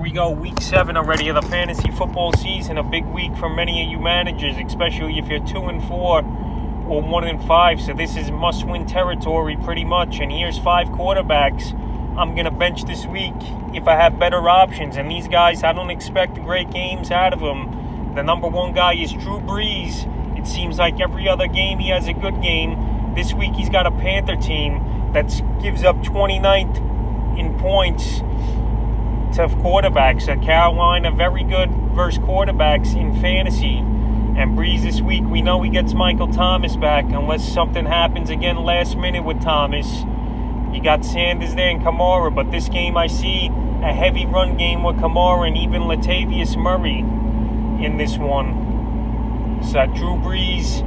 we go, week 7 already of the fantasy football season. A big week for many of you managers, especially if you're 2-4 or 1-5. So this is must-win territory pretty much. And here's 5 quarterbacks I'm going to bench this week if I have better options. And these guys, I don't expect great games out of them. The number 1 guy is Drew Brees. It seems like every other game he has a good game. This week he's got a Panther team that gives up 29th in points to quarterbacks. Carolina, very good versus quarterbacks in fantasy. And Brees this week, we know he gets Michael Thomas back unless something happens again last minute with Thomas. You got Sanders there and Kamara, but this game I see a heavy run game with Kamara and even Latavius Murray in this one. So Drew Brees,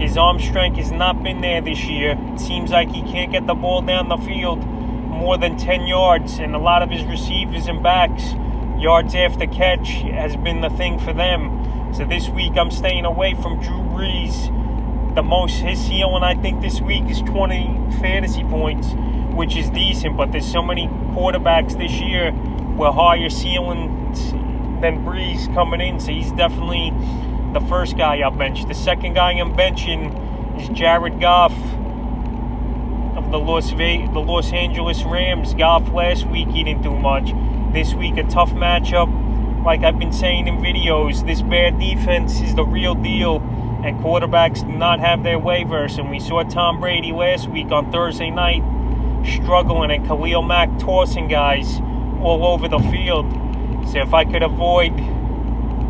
his arm strength has not been there this year. It seems like he can't get the ball down the field more than 10 yards, and a lot of his receivers and backs, yards after catch has been the thing for them. So this week I'm staying away from Drew Brees. The most his ceiling I think this week is 20 fantasy points, which is decent, but there's so many quarterbacks this year with higher ceilings than Brees coming in, so he's definitely the first guy I'll bench. The second guy I'm benching is Jared Goff of the Los Angeles Rams. Goff last week, he didn't do much. This week, a tough matchup. Like I've been saying in videos, this bad defense is the real deal, and quarterbacks do not have their waivers. And we saw Tom Brady last week on Thursday night struggling, and Khalil Mack tossing guys all over the field. So if I could avoid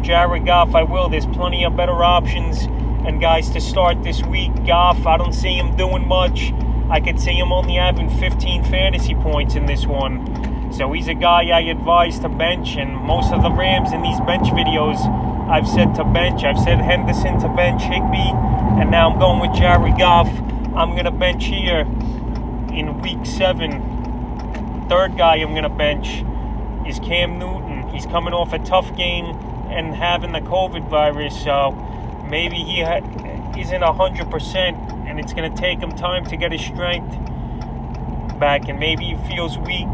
Jared Goff, I will. There's plenty of better options and guys to start this week. Goff, I don't see him doing much. I could see him only having 15 fantasy points in this one. So he's a guy I advise to bench, and most of the Rams in these bench videos I've said to bench. I've said Henderson to bench, Higbee, and now I'm going with Jared Goff. I'm going to bench here in week 7. Third guy I'm going to bench is Cam Newton. He's coming off a tough game and having the COVID virus, so maybe he isn't 100%, and it's going to take him time to get his strength back, and maybe he feels weak.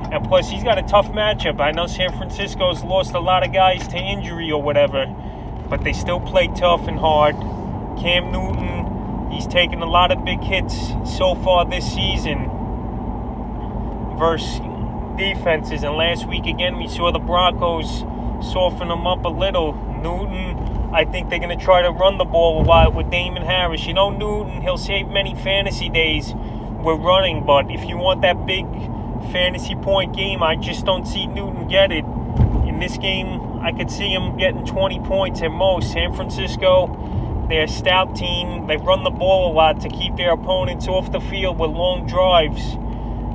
And plus, he's got a tough matchup. I know San Francisco's lost a lot of guys to injury or whatever, but they still play tough and hard. Cam Newton, he's taken a lot of big hits so far this season versus defenses. And last week, again, we saw the Broncos soften him up a little. Newton, I think they're going to try to run the ball a lot with Damon Harris. You know, Newton, he'll save many fantasy days with running, but if you want that big fantasy point game, I just don't see Newton get it. In this game, I could see him getting 20 points at most. San Francisco, they're a stout team. They run the ball a lot to keep their opponents off the field with long drives.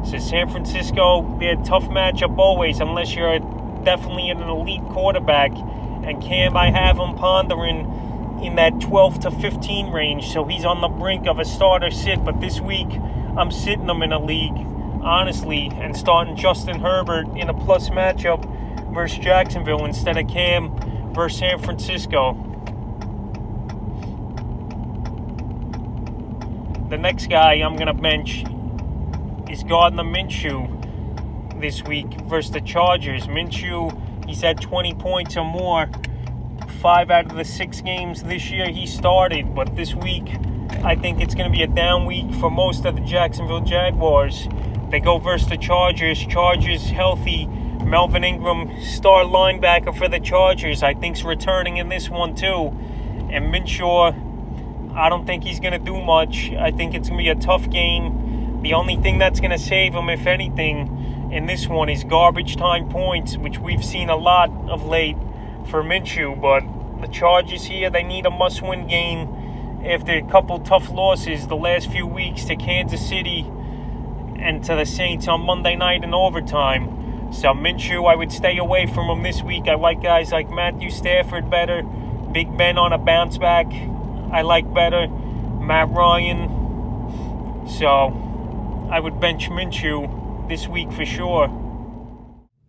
So San Francisco, they're a tough matchup always, unless you're definitely an elite quarterback. And Cam, I have him pondering in that 12 to 15 range, so he's on the brink of a starter sit. But this week, I'm sitting him in a league, honestly, and starting Justin Herbert in a plus matchup versus Jacksonville instead of Cam versus San Francisco. The next guy I'm going to bench is Gardner Minshew this week versus the Chargers. Minshew, he's had 20 points or more 5 out of the 6 games this year he started, but this week I think it's going to be a down week for most of the Jacksonville Jaguars. They go versus the Chargers. Chargers healthy. Melvin Ingram, star linebacker for the Chargers, I think's returning in this one too. And Minshew, I don't think he's going to do much. I think it's going to be a tough game. The only thing that's going to save him, if anything, in this one is garbage time points, which we've seen a lot of late for Minshew. But the Chargers here, they need a must-win game after a couple tough losses the last few weeks to Kansas City and to the Saints on Monday night in overtime. So Minshew, I would stay away from him this week. I like guys like Matthew Stafford better. Big Ben on a bounce back, I like better. Matt Ryan. So I would bench Minshew this week for sure.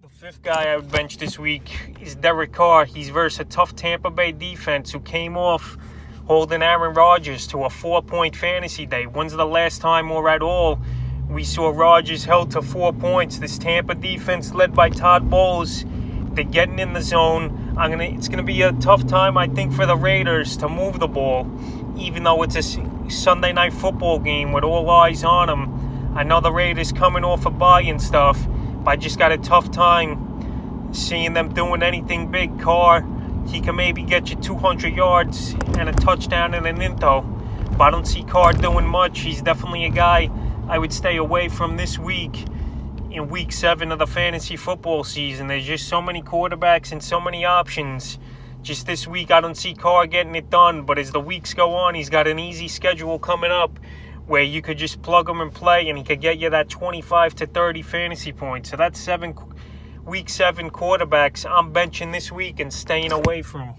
The fifth guy I would bench this week is Derek Carr. He's versus a tough Tampa Bay defense who came off holding Aaron Rodgers to a 4-point fantasy day. When's the last time or at all we saw Rodgers held to 4 points? This Tampa defense led by Todd Bowles, They're getting in the zone. It's gonna be a tough time, I think, for the Raiders to move the ball, even though it's a Sunday night football game with all eyes on them. I know the Raiders coming off a bye and stuff, but I just got a tough time seeing them doing anything big. Carr, he can maybe get you 200 yards and a touchdown and an into, but I don't see Carr doing much. He's definitely a guy I would stay away from this week. In week 7 of the fantasy football season, there's just so many quarterbacks and so many options. Just this week, I don't see Carr getting it done. But as the weeks go on, he's got an easy schedule coming up where you could just plug him and play, and he could get you that 25 to 30 fantasy points. So that's week 7 quarterbacks I'm benching this week and staying away from.